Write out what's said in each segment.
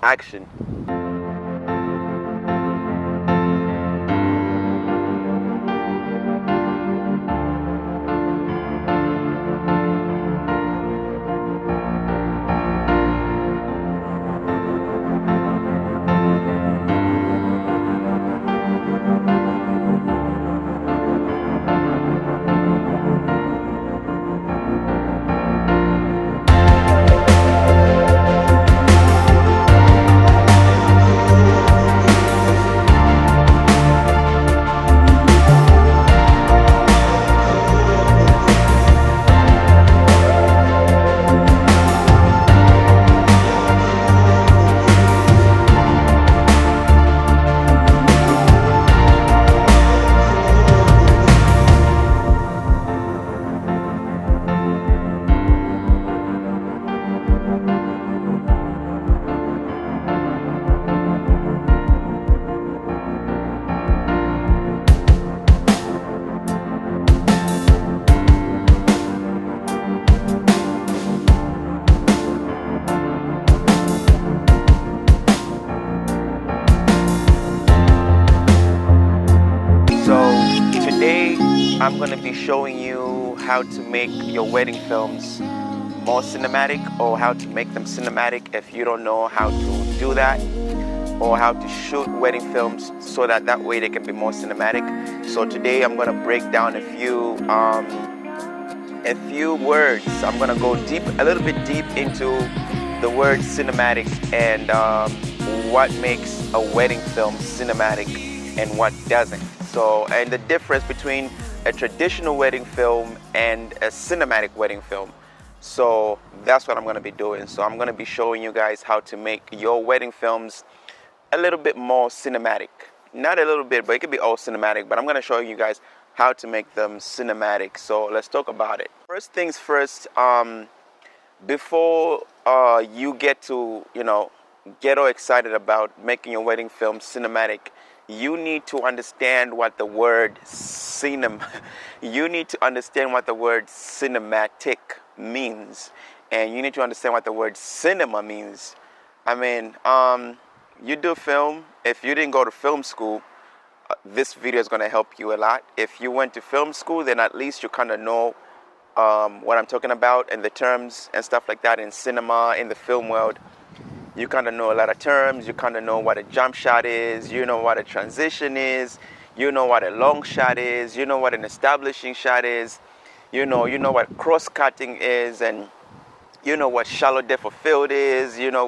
Action. Today I'm going to be showing you how to make your wedding films more cinematic, or how to make them cinematic if you don't know how to do that, or how to shoot wedding films so that way they can be more cinematic. So today I'm going to break down a few words. I'm going to go a little bit deep into the word cinematic and what makes a wedding film cinematic and what doesn't. So, and the difference between a traditional wedding film and a cinematic wedding film. So that's what I'm going to be doing. So I'm going to be showing you guys how to make your wedding films a little bit more cinematic. Not a little bit, but it could be all cinematic. But I'm going to show you guys how to make them cinematic. So let's talk about it. First things first, before you get to, get all excited about making your wedding film cinematic, you need to understand what the word cinematic means, and you need to understand what the word cinema means. I mean, you do film. If you didn't go to film school, this video is going to help you a lot. If you went to film school, then at least you kind of know what I'm talking about and the terms and stuff like that in cinema, in the film world. You kind of know a lot of terms. You kind of know what a jump shot is. You know what a transition is. You know what a long shot is. You know what an establishing shot is. You know what cross-cutting is, and you know what shallow depth of field is. You know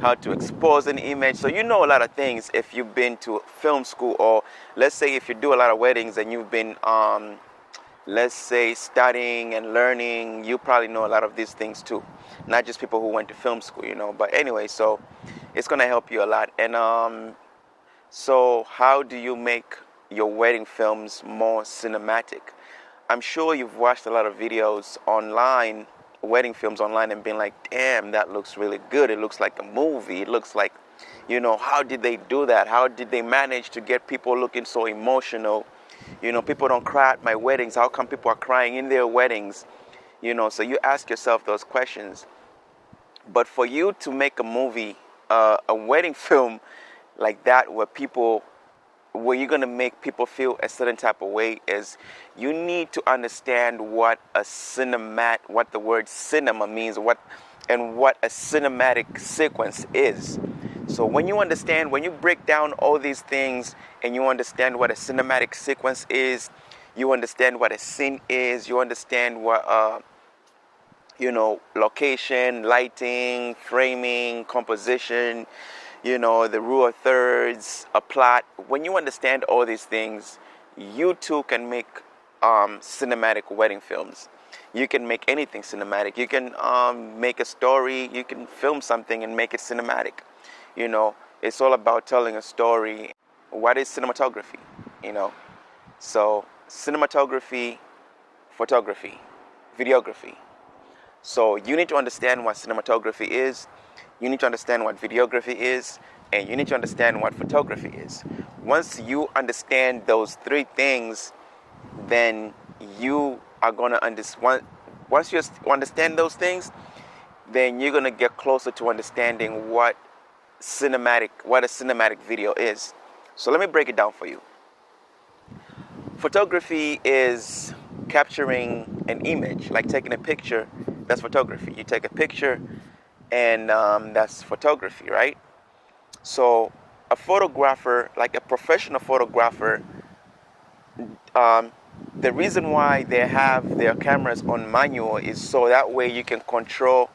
how to expose an image. So you know a lot of things if you've been to film school, or let's say if you do a lot of weddings and you've been let's say studying and learning, you probably know a lot of these things too. Not just people who went to film school, But anyway, so it's going to help you a lot. And so how do you make your wedding films more cinematic? I'm sure you've watched a lot of videos online, wedding films online, and been like, damn, that looks really good. It looks like a movie. It looks like, how did they do that? How did they manage to get people looking so emotional? People don't cry at my weddings. How come people are crying in their weddings? So you ask yourself those questions. But for you to make a movie, a wedding film like that, where you're going to make people feel a certain type of way, is you need to understand what the word cinema means, what a cinematic sequence is. So when you break down all these things and you understand what a cinematic sequence is, you understand what a scene is, you understand what location, lighting, framing, composition, the rule of thirds, a plot. When you understand all these things, you too can make cinematic wedding films. You can make anything cinematic. You can make a story. You can film something and make it cinematic. It's all about telling a story. What is cinematography? So cinematography, photography, videography. So you need to understand what cinematography is, you need to understand what videography is, and you need to understand what photography is. Once you understand those three things, then you are going to understand. Once you understand those things, then you're going to get closer to understanding what what a cinematic video is. So let me break it down for you. Photography is capturing an image, like taking a picture. That's photography. You take a picture, and that's photography, right? So a photographer, like a professional photographer, the reason why they have their cameras on manual is so that way you can control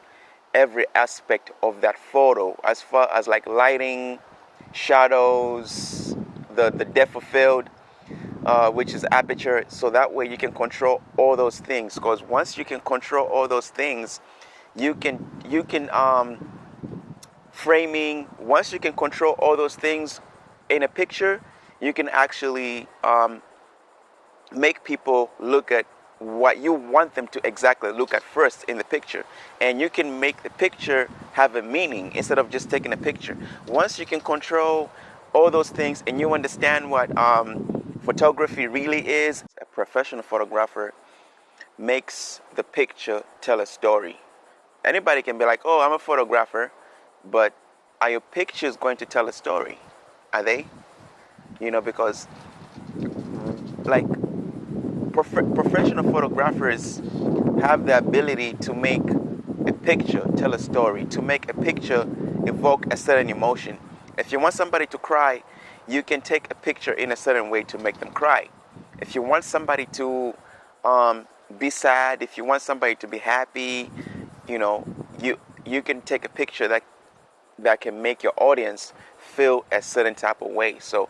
every aspect of that photo, as far as like lighting, shadows, the depth of field, which is aperture. So that way you can control all those things, because once you can control all those things, you can framing. Once you can control all those things in a picture, you can actually make people look at what you want them to exactly look at first in the picture, and you can make the picture have a meaning instead of just taking a picture. Once you can control all those things and you understand what photography really is, a professional photographer makes the picture tell a story. Anybody can be like, oh, I'm a photographer, but are your pictures going to tell a story? Are they? Because like professional photographers have the ability to make a picture tell a story, to make a picture evoke a certain emotion. If you want somebody to cry, you can take a picture in a certain way to make them cry. If you want somebody to be sad, if you want somebody to be happy, you can take a picture that can make your audience feel a certain type of way. So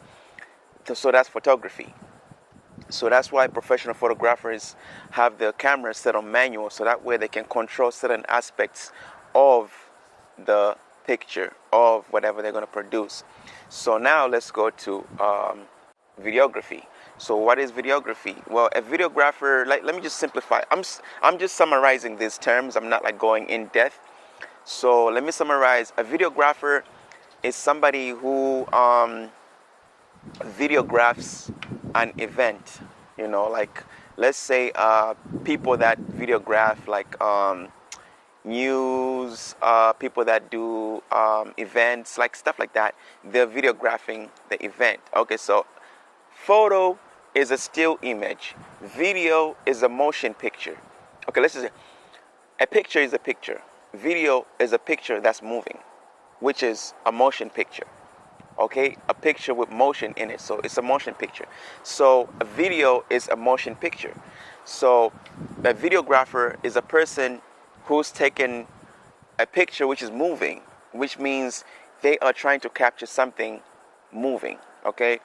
that's photography. So that's why professional photographers have their cameras set on manual, so that way they can control certain aspects of the picture, of whatever they're going to produce. So now let's go to videography. So what is videography? Well, a videographer, let me just simplify. I'm just summarizing these terms. I'm not like going in depth. So let me summarize. A videographer is somebody who videographs an event. Like let's say people that videograph like news, people that do events, like stuff like that. They're videographing the event. Okay, so photo is a still image. Video is a motion picture. Okay, let's just say a picture is a picture. Video is a picture that's moving, which is a motion picture. Okay, a picture with motion in it, so it's a motion picture. So a video is a motion picture. So a videographer is a person who's taken a picture which is moving, which means they are trying to capture something moving. Okay,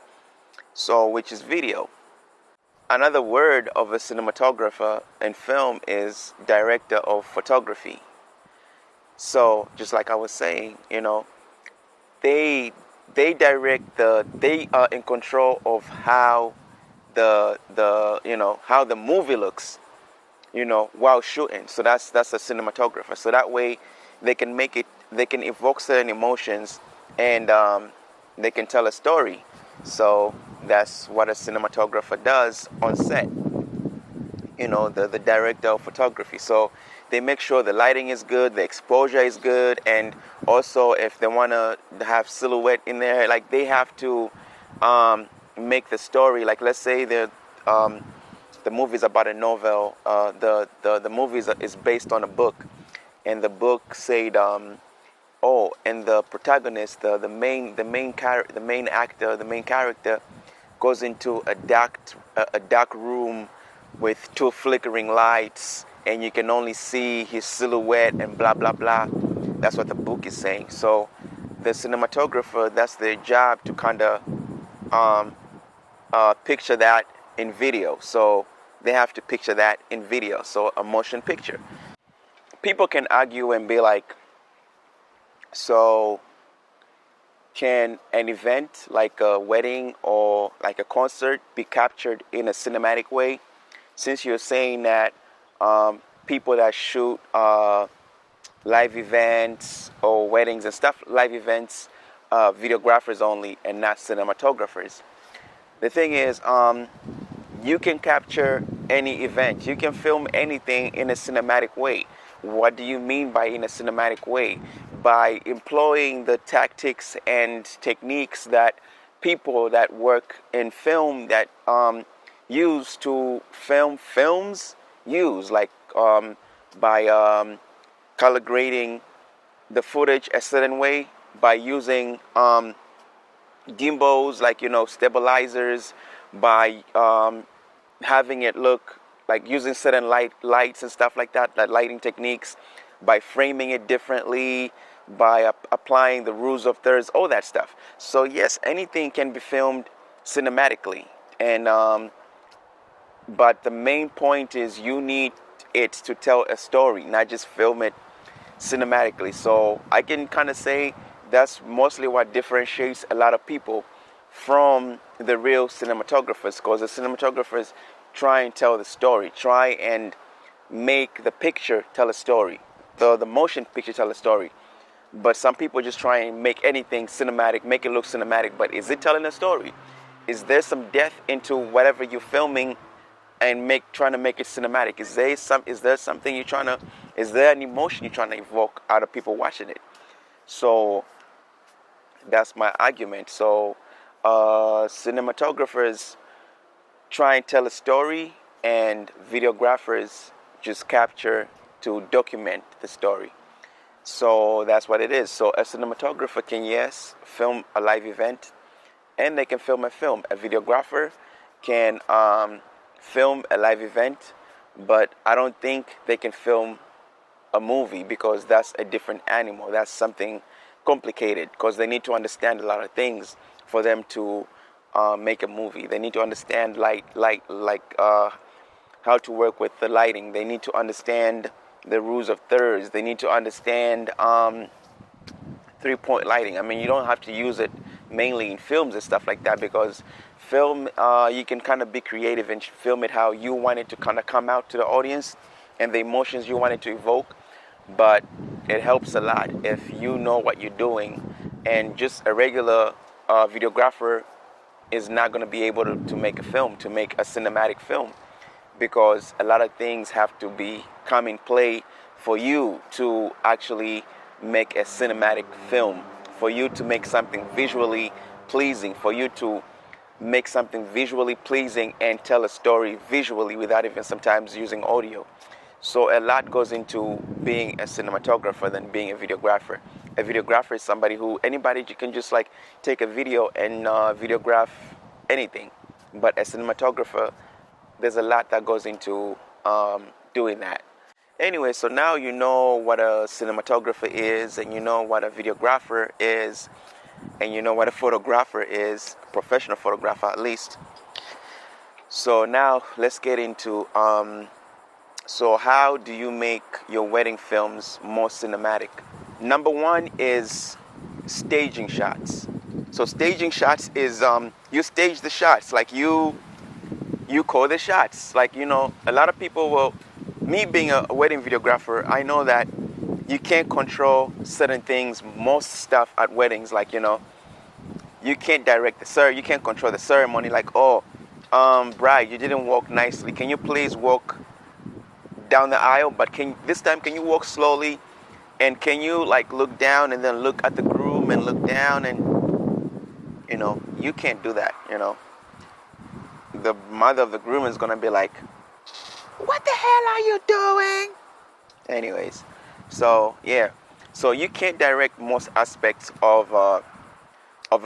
so which is video. Another word of a cinematographer in film is director of photography. So just like I was saying, they are in control of how how the movie looks, while shooting. So that's a cinematographer. So that way they can evoke certain emotions, and they can tell a story. So that's what a cinematographer does on set. The director of photography. So they make sure the lighting is good, the exposure is good, and also if they want to have silhouette in there, like they have to make the story. Like let's say the movie is about a novel. The movie is based on a book, and the book said, and the protagonist, the main character goes into a dark room with two flickering lights, and you can only see his silhouette and blah blah blah. That's what the book is saying. So the cinematographer, that's their job to kind of picture that in video. So they have to picture that in video. So a motion picture. People can argue and be like, so can an event like a wedding or like a concert be captured in a cinematic way? Since you're saying that people that shoot live events or weddings and stuff, live events, videographers only and not cinematographers. The thing is, you can capture any event. You can film anything in a cinematic way. What do you mean by in a cinematic way? By employing the tactics and techniques that people that work in film that use to film films use, like by color grading the footage a certain way, by using gimbals, like, stabilizers, by having it look like using certain lights and stuff like that, lighting techniques, by framing it differently, by applying the rules of thirds, all that stuff. So yes, anything can be filmed cinematically, and but the main point is you need it to tell a story, not just film it cinematically. So I can kind of say that's mostly what differentiates a lot of people from the real cinematographers, because the cinematographers try and tell the story, try and make the picture tell a story, the motion picture tell a story. But some people just try and make anything cinematic, make it look cinematic, but is it telling a story? Is there some depth into whatever you're filming and trying to make it cinematic? Is there something is there an emotion you're trying to evoke out of people watching it? So that's my argument. So cinematographers try and tell a story, and videographers just capture to document the story. So that's what it is. So a cinematographer can, yes, film a live event, and they can film a film. A videographer can film a live event, but I don't think they can film a movie, because that's a different animal. That's something complicated, because they need to understand a lot of things for them to make a movie. They need to understand how to work with the lighting. They need to understand the rules of thirds. They need to understand 3-point lighting. I mean, you don't have to use it mainly in films and stuff like that, because film, you can kind of be creative and film it how you want it to kind of come out to the audience and the emotions you want it to evoke. But it helps a lot if you know what you're doing, and just a regular videographer is not going to be able to make a film, to make a cinematic film, because a lot of things have to come in play for you to actually make a cinematic film, for you to make something visually pleasing, for you to make something visually pleasing and tell a story visually without even sometimes using audio. So a lot goes into being a cinematographer than being a videographer. A videographer is anybody can just like take a video and videograph anything. But a cinematographer, there's a lot that goes into doing that. Anyway, so now you know what a cinematographer is, and you know what a videographer is, and you know what a photographer is, a professional photographer at least. So now let's get into so how do you make your wedding films more cinematic? Number one is staging shots. So staging shots is you stage the shots, like you call the shots. Like, a lot of people will, me being a wedding videographer, I know that you can't control certain things, most stuff at weddings, like, you can't direct you can't control the ceremony, like, bride, you didn't walk nicely. Can you please walk down the aisle, but this time can you walk slowly, and can you like look down and then look at the groom and look down, and you can't do that. The mother of the groom is gonna be like, what the hell are you doing? Anyways, so yeah, so you can't direct most aspects of a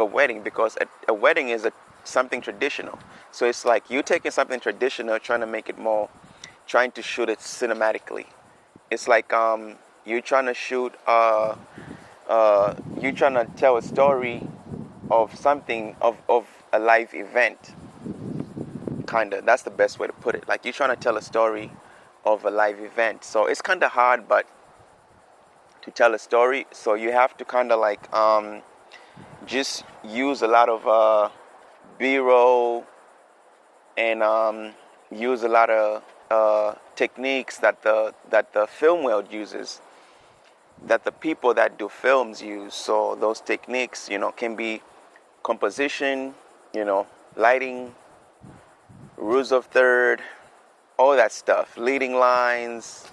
wedding, because a wedding is something traditional. So it's like you taking something traditional, trying to shoot it cinematically. It's like you're trying to shoot you're trying to tell a story of something, of a live event, kinda. That's the best way to put it. Like, you're trying to tell a story of a live event. So it's kind of hard, but to tell a story, so you have to kind of like just use a lot of B-roll, and use a lot of techniques that the film world uses, that the people that do films use. So those techniques, can be composition, lighting, rules of third, all that stuff, leading lines,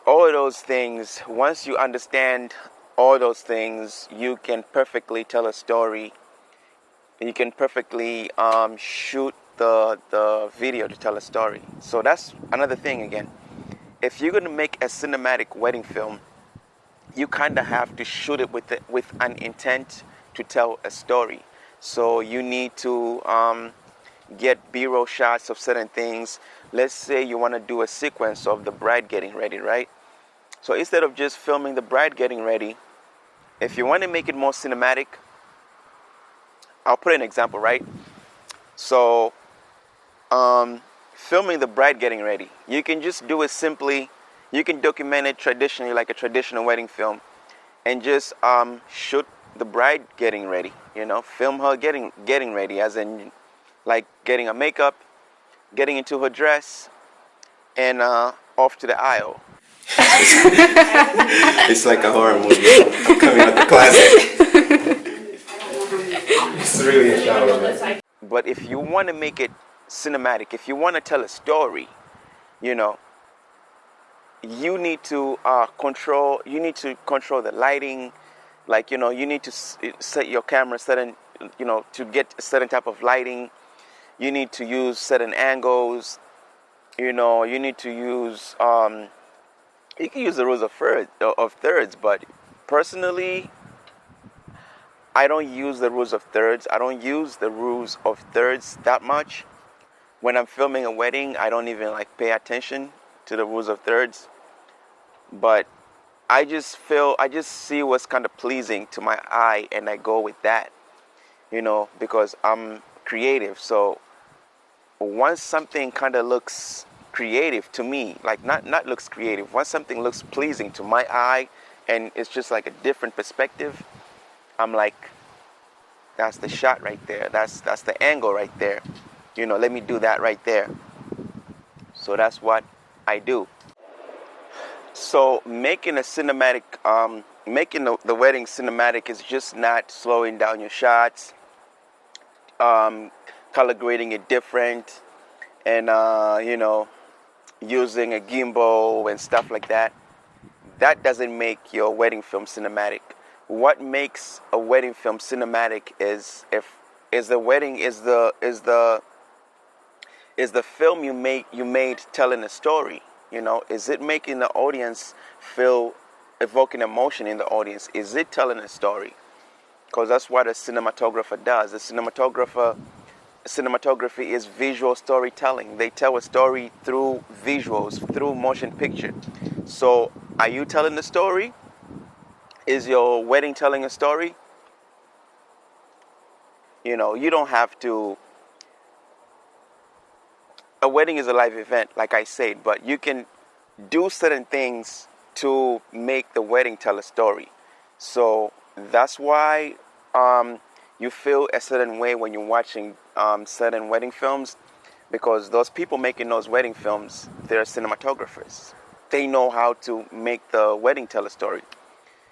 all those things, once you understand all those things, you can perfectly tell a story. You can perfectly shoot the video to tell a story. So that's another thing again. If you're going to make a cinematic wedding film, you kind of have to shoot it with an intent to tell a story. So you need to get B-roll shots of certain things. Let's say you want to do a sequence of the bride getting ready, right? So instead of just filming the bride getting ready, if you want to make it more cinematic, I'll put an example, right? So filming the bride getting ready, you can just do it simply. You can document it traditionally, like a traditional wedding film, and just shoot the bride getting ready. You know, film her getting ready, as in like getting her makeup, getting into her dress, and off to the aisle. It's like a horror movie. I'm coming out the closet. It's really a shower. But if you want to make it cinematic, if you want to tell a story, you know, you need to control the lighting. Like, you know, you need to set your camera certain, you know, to get a certain type of lighting. You need to use certain angles. You know, you need to use you can use the rules of thirds, but personally, I don't use the rules of thirds. I don't use the rules of thirds that much. When I'm filming a wedding, I don't even like pay attention to the rules of thirds. But I just see what's kind of pleasing to my eye, and I go with that, you know, because I'm creative. So once something kind of looks creative to me, like not looks creative, once something looks pleasing to my eye and it's just like a different perspective, I'm like, that's the shot right there, that's the angle right there, you know, let me do that right there. So that's what I do. So making a cinematic, making the wedding cinematic is just not slowing down your shots, color grading it different, and you know, using a gimbal and stuff like that. That doesn't make your wedding film cinematic. What makes a wedding film cinematic is the film you made telling a story. You know, is it making the audience feel, evoking emotion in the audience? Is it telling a story? Because that's what a cinematographer does. Cinematography is visual storytelling. They tell a story through visuals, through motion picture. So, are you telling the story? Is your wedding telling a story? You know, you don't have to. A wedding is a live event, like I said, but you can do certain things to make the wedding tell a story. So that's why you feel a certain way when you're watching certain wedding films, because those people making those wedding films, they're cinematographers. They know how to make the wedding tell a story.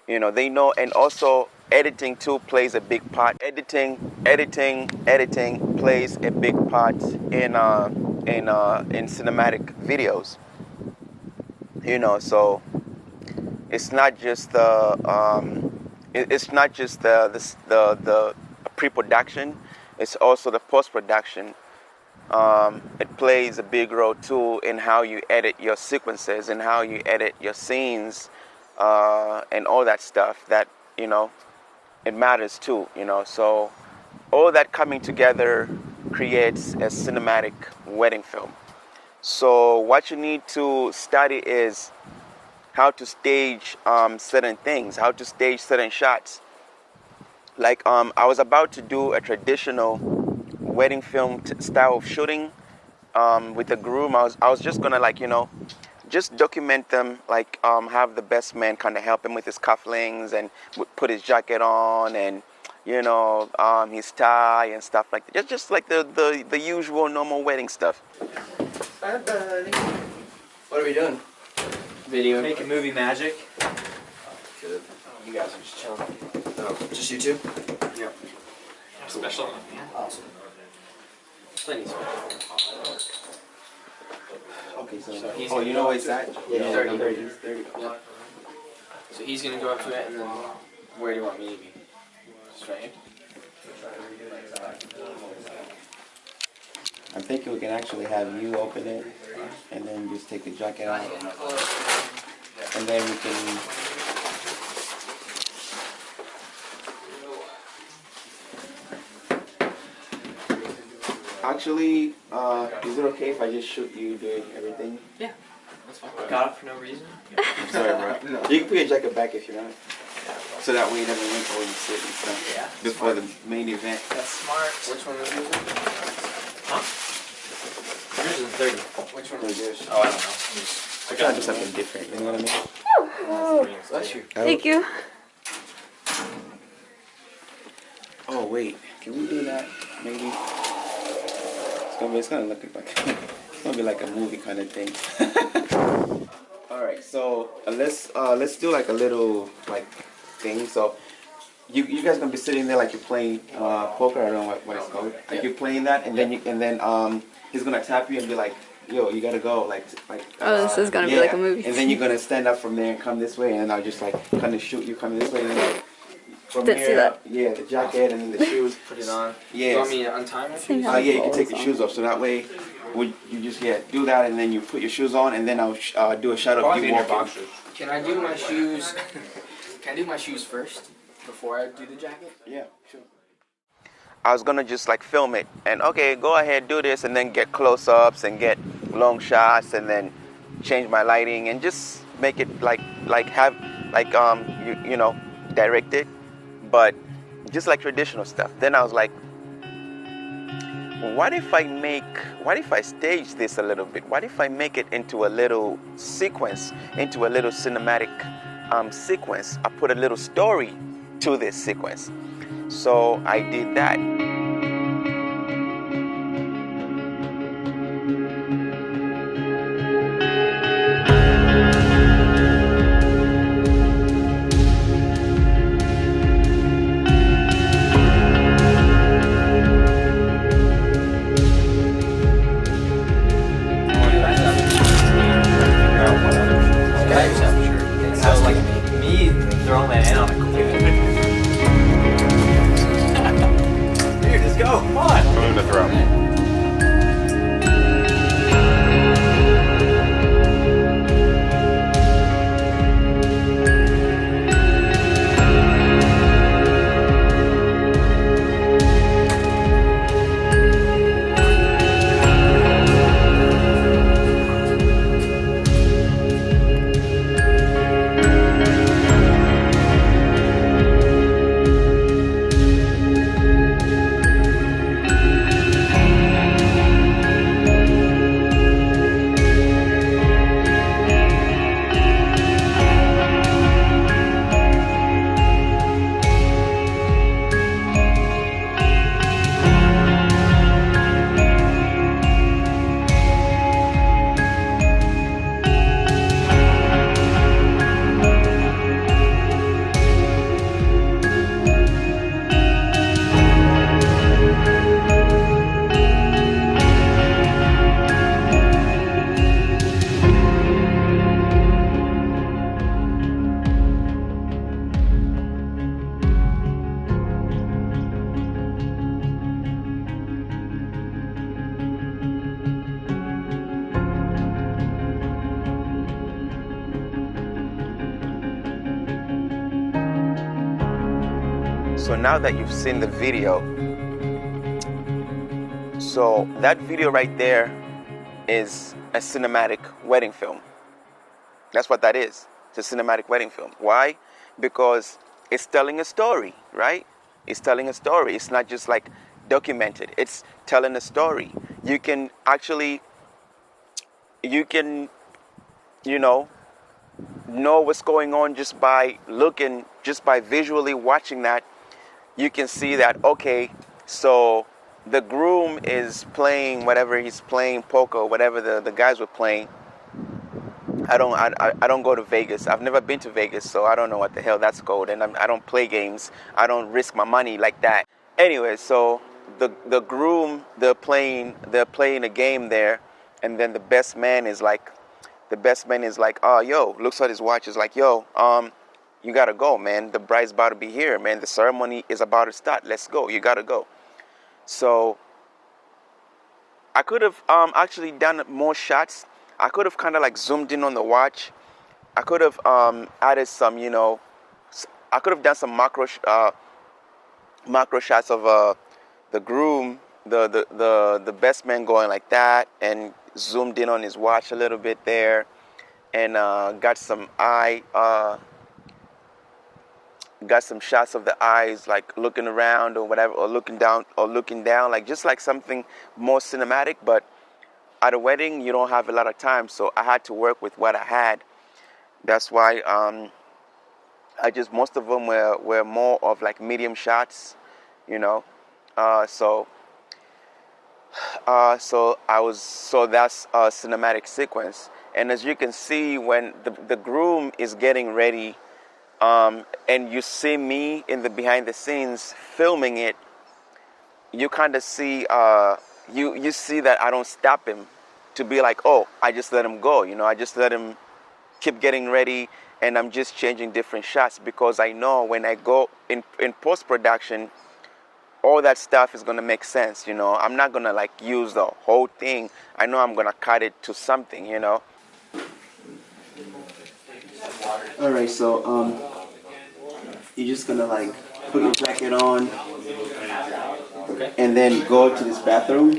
You know, they know, and also editing too plays a big part. Editing plays a big part in cinematic videos. You know, so it's not just the pre-production. It's also the post-production. It plays a big role too in how you edit your sequences and how you edit your scenes, and all that stuff. That, you know, it matters too. You know, so all that coming together creates a cinematic wedding film. So what you need to study is how to stage certain things, how to stage certain shots. Like I was about to do a traditional wedding film style of shooting with the groom. I was just gonna, like, you know, just document them, like have the best man kind of help him with his cufflinks and put his jacket on, and, you know, his tie and stuff like that. Just like the usual normal wedding stuff. Hi, buddy. What are we doing? Video. Making movie magic. Good. You guys are just chilling. Oh, just you two? Yep. Special. Awesome. Plenty special. Okay, so, he's oh, you know where it's at? Yeah, You know 30. what number it is? 30. Yeah. So he's gonna go up to it, and then where do you want me to be? Just right here? I'm thinking we can actually have you open it and then just take the jacket out. And then we can. Actually, is it okay if I just shoot you doing everything? Yeah, that's fine. Got up for no reason? I'm sorry, bro. No. You can put your jacket back if you want. So that way you never went where you sit and stuff. Yeah. Before the main event. That's smart. Which one was yours? Huh? Yours is 30. Which one was yours? Oh, I don't know. I try to do something different, you know what I mean? Bless you. Thank you. Oh wait, can we do that? Maybe. It's gonna look like it's gonna be like a movie kind of thing. All right, so let's do like a little like thing. So you guys gonna be sitting there like you're playing poker. I don't know what it's called. Like you're playing that, and then he's gonna tap you and be like, yo, you gotta go. Like. Oh, this is gonna be like a movie. And then you're gonna stand up from there and come this way, and then I'll just like kind of shoot you coming this way, and then like. From Didn't see here, that. yeah, the jacket and then the shoes. Put it on. Yes. You want me to untie my shoes? Yeah, you can take the shoes off, so that way, you just do that, and then you put your shoes on, and then I'll do a shot of you walking. Can I do my shoes? Can I do my shoes first before I do the jacket? Yeah, sure. I was gonna just like film it and okay, go ahead, do this, and then get close-ups and get long shots, and then change my lighting and just make it you know, direct it, but just like traditional stuff. Then I was like, what if I stage this a little bit? What if I make it into a little sequence, into a little cinematic sequence? I put a little story to this sequence. So I did that. Sounds like me throwing my hand on a computer. Here, just go. Come on. I'm going to throw. So now that you've seen the video, so that video right there is a cinematic wedding film. That's what that is. It's a cinematic wedding film. Why? Because it's telling a story, right? It's telling a story. It's not just like documented. It's telling a story. You can actually, you know what's going on just by looking, just by visually watching that. You can see that, okay, so the groom is playing whatever he's playing, poker, whatever the guys were playing. I don't go to Vegas. I've never been to Vegas, so I don't know what the hell that's called. And I don't play games. I don't risk my money like that. Anyway, so the groom, they're playing a game there, and then the best man is like, oh, yo, looks at his watch, is like, yo, you gotta go, man. The bride's about to be here, man. The ceremony is about to start. Let's go. You gotta go. So I could have actually done more shots. I could have kind of like zoomed in on the watch. I could have added some, I could have done some macro shots of the groom, the best man going like that, and zoomed in on his watch a little bit there, and got some shots of the eyes, like looking around or whatever, or looking down, like just like something more cinematic. But at a wedding, you don't have a lot of time, so I had to work with what I had. That's why most of them were more of like medium shots, so that's a cinematic sequence. And as you can see, when the groom is getting ready, and you see me in the behind the scenes filming it, you kind of see you see that I don't stop him to be like, oh, I just let him go, I just let him keep getting ready, and I'm just changing different shots, because I know when I go in post-production, all that stuff is going to make sense. I'm not going to like use the whole thing. I know I'm going to cut it to something. All right, so you're just going to like put your jacket on, okay, and then go to this bathroom.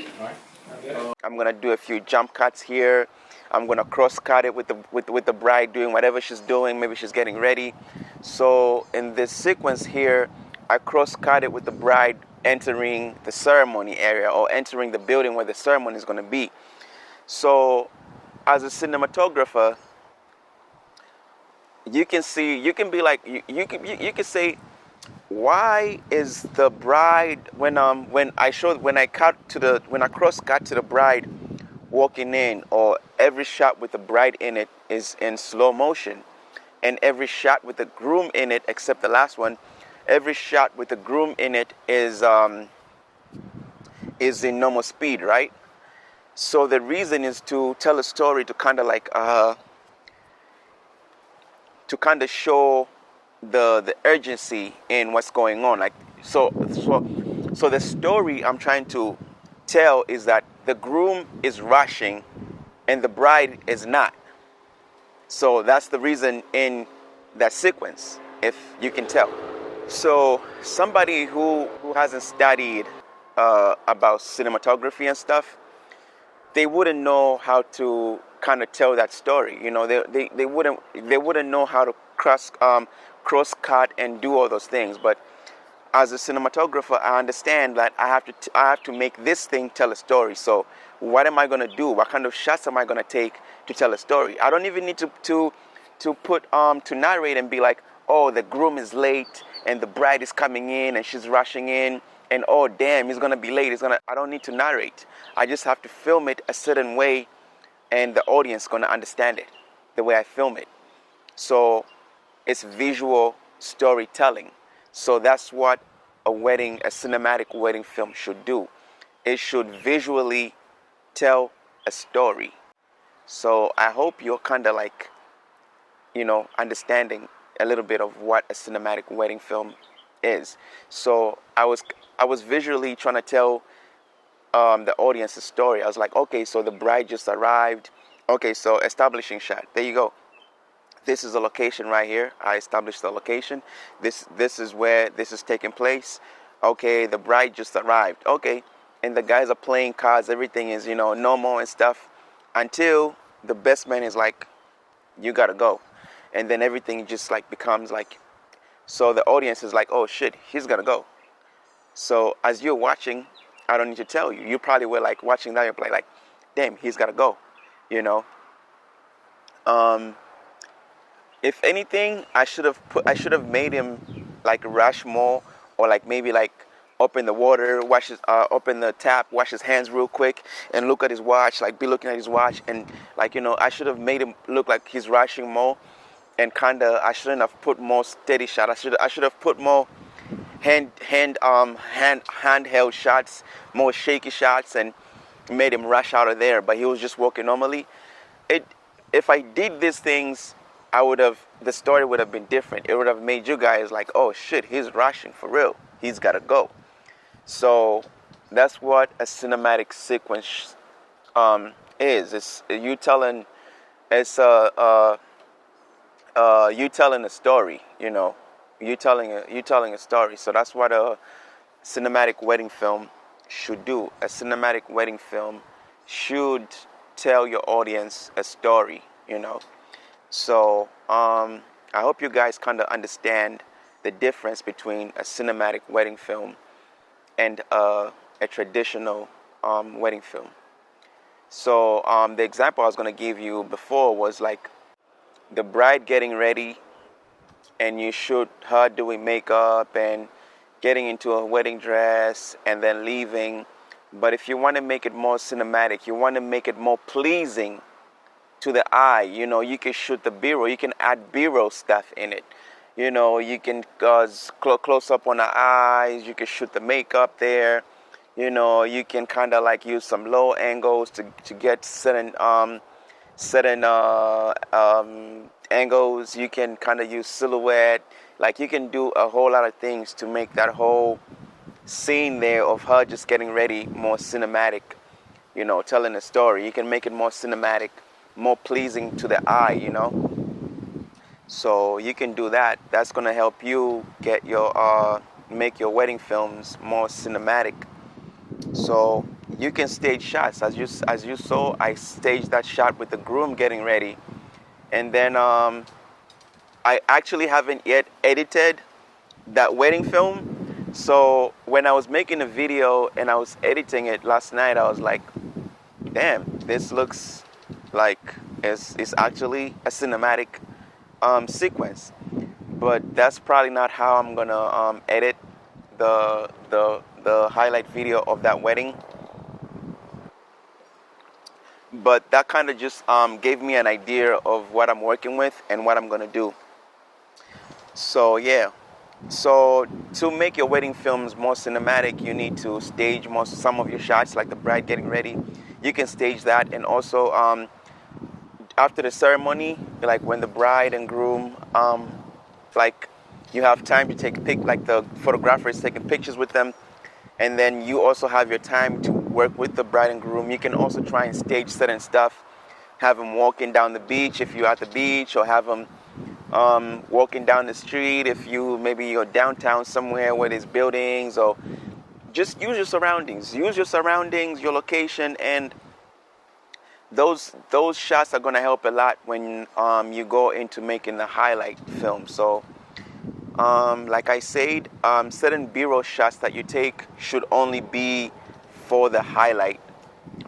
I'm going to do a few jump cuts here. I'm going to cross cut it with the bride doing whatever she's doing. Maybe she's getting ready. So in this sequence here, I cross cut it with the bride entering the ceremony area, or entering the building where the ceremony is going to be. So as a cinematographer, you can be like, you can say, why is the bride, when I cross cut to the bride walking in, or every shot with the bride in it is in slow motion, and every shot with the groom in it, except the last one, every shot with the groom in it is in normal speed, right? So the reason is to tell a story, to kind of like to kind of show the urgency in what's going on. Like so the story I'm trying to tell is that the groom is rushing and the bride is not. So that's the reason in that sequence, if you can tell. So somebody who hasn't studied about cinematography and stuff, they wouldn't know how to kind of tell that story. They wouldn't know how to cross cut and do all those things. But as a cinematographer, I understand that I have to make this thing tell a story. So what am I going to do? What kind of shots am I going to take to tell a story? I don't even need to put to narrate and be like, oh, the groom is late and the bride is coming in and she's rushing in, and oh damn, he's going to be late. I don't need to narrate. I just have to film it a certain way, and the audience is going to understand it the way I film it. So it's visual storytelling. So that's what a cinematic wedding film should do. It should visually tell a story. So I hope you're kind of like, understanding a little bit of what a cinematic wedding film is. So I was visually trying to tell the audience a story. I was like, okay, so the bride just arrived. Okay, so establishing shot. There you go. This is a location right here. I established the location. This is where this is taking place. Okay, the bride just arrived. Okay, and the guys are playing cards. Everything is, normal and stuff, until the best man is like, you gotta go. And then everything just like becomes like, so the audience is like, oh shit, he's gonna go. So as you're watching, I don't need to tell you. You probably were like watching that, you're like, damn, he's gotta go. If anything, I should have made him like rush more, or like maybe like open the water, open the tap, wash his hands real quick, and look at his watch, like be looking at his watch, and like I should have made him look like he's rushing more, and I shouldn't have put more steady shot. I should have put more handheld shots, more shaky shots, and made him rush out of there, but he was just walking normally. If I did these things, the story would have been different. It would have made you guys like, oh shit, he's rushing for real. He's gotta go. So that's what a cinematic sequence is. It's you telling a story. You know, you telling a story. So that's what a cinematic wedding film should do. A cinematic wedding film should tell your audience a story. You know. So I hope you guys kind of understand the difference between a cinematic wedding film and a traditional wedding film. So the example I was going to give you before was like the bride getting ready, and you shoot her doing makeup and getting into a wedding dress and then leaving. But if you want to make it more cinematic, you want to make it more pleasing to the eye, you know, you can shoot the B-roll. You can add B-roll stuff in it. You know, you can close up on the eyes. You can shoot the makeup there. You know, you can kind of like use some low angles to get certain angles. You can kind of use silhouette. Like you can do a whole lot of things to make that whole scene there of her just getting ready more cinematic. You know, telling a story. You can make it more cinematic, more pleasing to the eye, you know. So you can do that. That's gonna help you get your make your wedding films more cinematic. So you can stage shots. As you saw, I staged that shot with the groom getting ready, and then I actually haven't yet edited that wedding film. So when I was making a video and I was editing it last night, I was like, damn, this looks like it's actually a cinematic sequence. But that's probably not how I'm gonna edit the highlight video of that wedding. But that kind of just gave me an idea of what I'm working with and what I'm gonna do. So yeah. So to make your wedding films more cinematic, you need to stage some of your shots, like the bride getting ready. You can stage that, and also after the ceremony, like when the bride and groom, like you have time to take a pic, like the photographer is taking pictures with them, and then you also have your time to work with the bride and groom. You can also try and stage certain stuff, have them walking down the beach if you're at the beach, or have them walking down the street if you're downtown somewhere where there's buildings, or just use your surroundings, your location, and those shots are going to help a lot when you go into making the highlight film. So like I said, certain B-roll shots that you take should only be for the highlight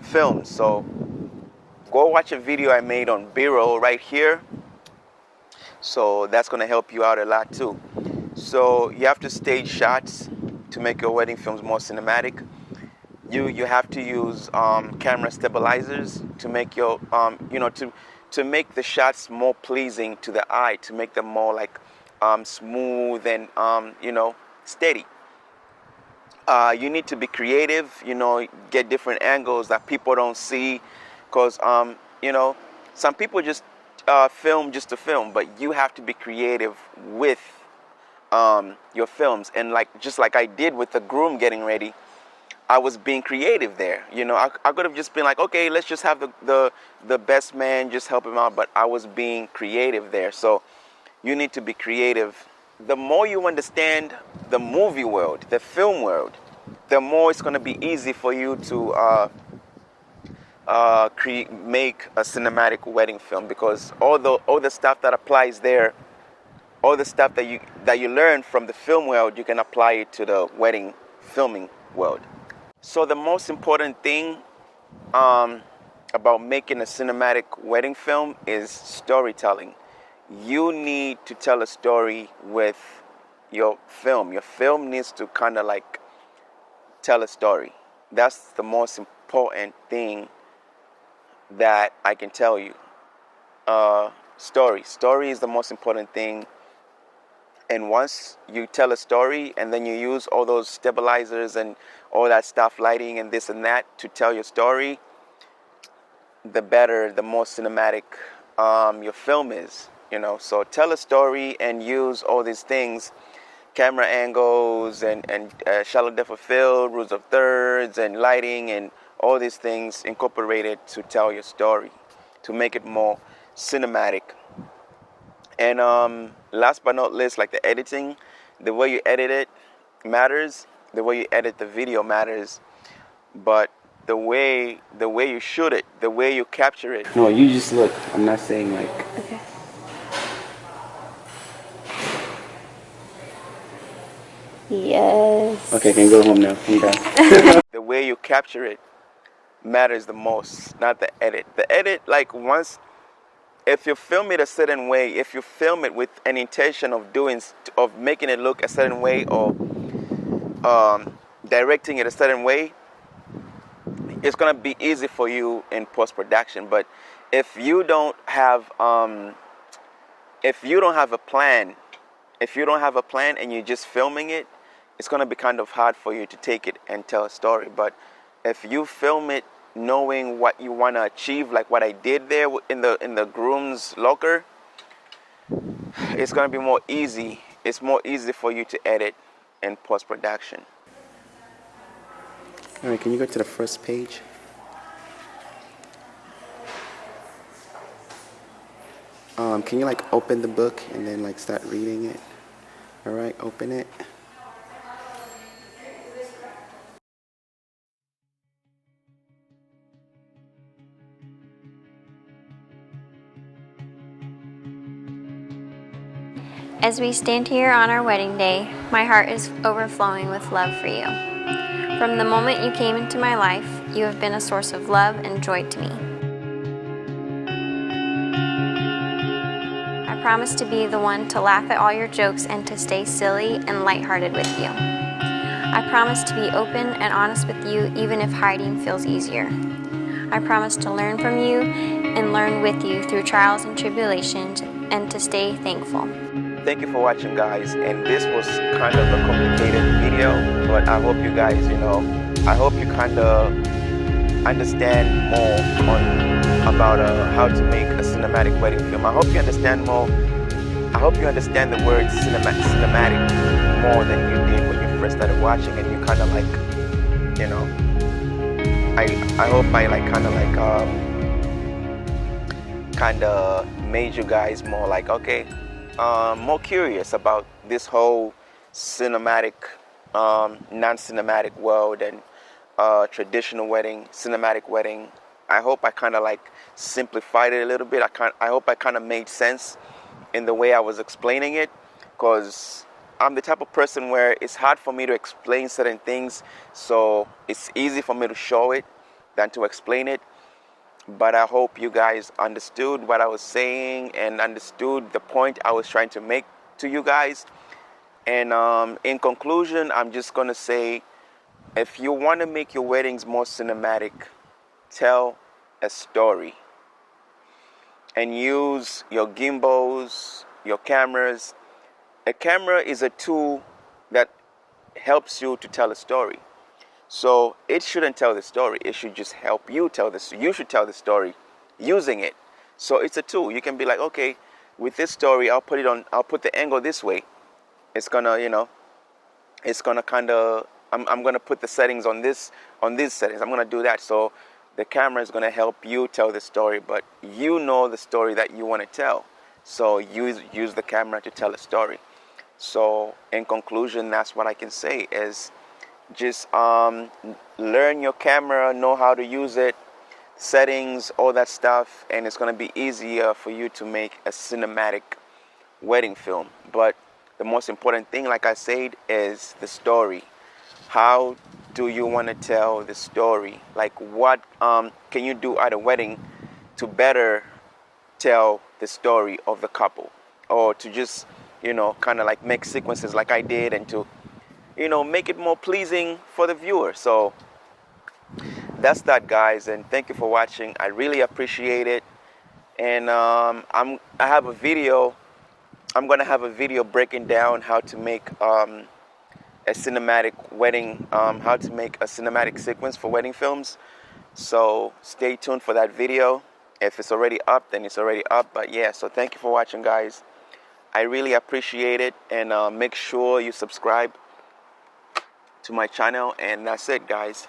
film. So go watch a video I made on B-roll right here. So that's going to help you out a lot too. So you have to stage shots to make your wedding films more cinematic. You have to use camera stabilizers to make your to make the shots more pleasing to the eye, to make them more like smooth and steady. You need to be creative, get different angles that people don't see, because some people just film just to film, but you have to be creative with your films. And just like I did with the groom getting ready, I was being creative there. I could have just been like, okay, let's just have the best man just help him out, but I was being creative there. So you need to be creative. The more you understand the movie world, the film world, the more it's going to be easy for you to make a cinematic wedding film, because all the stuff that applies there, all the stuff that you learn from the film world, you can apply it to the wedding filming world. So the most important thing about making a cinematic wedding film is storytelling. You need to tell a story with your film. Your film needs to kind of like tell a story. That's the most important thing that I can tell you. Story is the most important thing. And once you tell a story and then you use all those stabilizers and all that stuff, lighting and this and that, to tell your story, the better, the more cinematic your film is, So tell a story and use all these things, camera angles and shallow depth of field, rules of thirds and lighting and all these things incorporated to tell your story, to make it more cinematic. And last but not least, like the editing, the way you edit it matters. The way you edit the video matters. But the way you shoot it, the way you capture it. No, you just look. I'm not saying like. Okay. Yes. Okay, can go home now. I'm done. The way you capture it matters the most, not the edit. The edit, like once, if you film it a certain way, if you film it with an intention of making it look a certain way or directing it a certain way, it's gonna be easy for you in post-production. But if you don't have a plan, and you're just filming it, it's gonna be kind of hard for you to take it and tell a story. But if you film it knowing what you want to achieve, like what I did there in the groom's locker, it's gonna be more easy. It's more easy for you to edit in post-production. All right, can you go to the first page? Can you like open the book and then like start reading it? All right, open it. As we stand here on our wedding day, my heart is overflowing with love for you. From the moment you came into my life, you have been a source of love and joy to me. I promise to be the one to laugh at all your jokes and to stay silly and lighthearted with you. I promise to be open and honest with you even if hiding feels easier. I promise to learn from you and learn with you through trials and tribulations and to stay thankful. Thank you for watching, guys, and this was kind of a complicated video, but I hope you guys, I hope you kind of understand more about how to make a cinematic wedding film. I hope you understand more. I hope you understand the word cinematic more than you did when you first started watching, and you kind of like, I hope I kind of made you guys more like, okay, more curious about this whole cinematic, non-cinematic world and traditional wedding, cinematic wedding. I hope I kind of like simplified it a little bit. I hope I kind of made sense in the way I was explaining it, because I'm the type of person where it's hard for me to explain certain things, so it's easy for me to show it than to explain it. But I hope you guys understood what I was saying and understood the point I was trying to make to you guys. And in conclusion, I'm just going to say, if you want to make your weddings more cinematic, tell a story. And use your gimbals, your cameras. A camera is a tool that helps you to tell a story. So it shouldn't tell the story. It should just help you tell this. You should tell the story using it. So it's a tool. You can be like, okay, with this story, I'll put the angle this way. It's gonna, it's gonna kind of, I'm gonna put the settings on these settings. I'm gonna do that. So the camera is gonna help you tell the story, but you know the story that you want to tell. So use the camera to tell a story. So in conclusion, that's what I can say is, just learn your camera, know how to use it, settings, all that stuff, and it's going to be easier for you to make a cinematic wedding film. But the most important thing, like I said, is the story. How do you want to tell the story? Like, what can you do at a wedding to better tell the story of the couple, or to just kind of like make sequences like I did, and to make it more pleasing for the viewer. So that's that, guys, and thank you for watching. I really appreciate it. And I'm gonna have a video breaking down how to make a cinematic wedding, how to make a cinematic sequence for wedding films. So stay tuned for that video. If it's already up, then it's already up. But yeah, so thank you for watching, guys. I really appreciate it, and make sure you subscribe to my channel. And that's it, guys.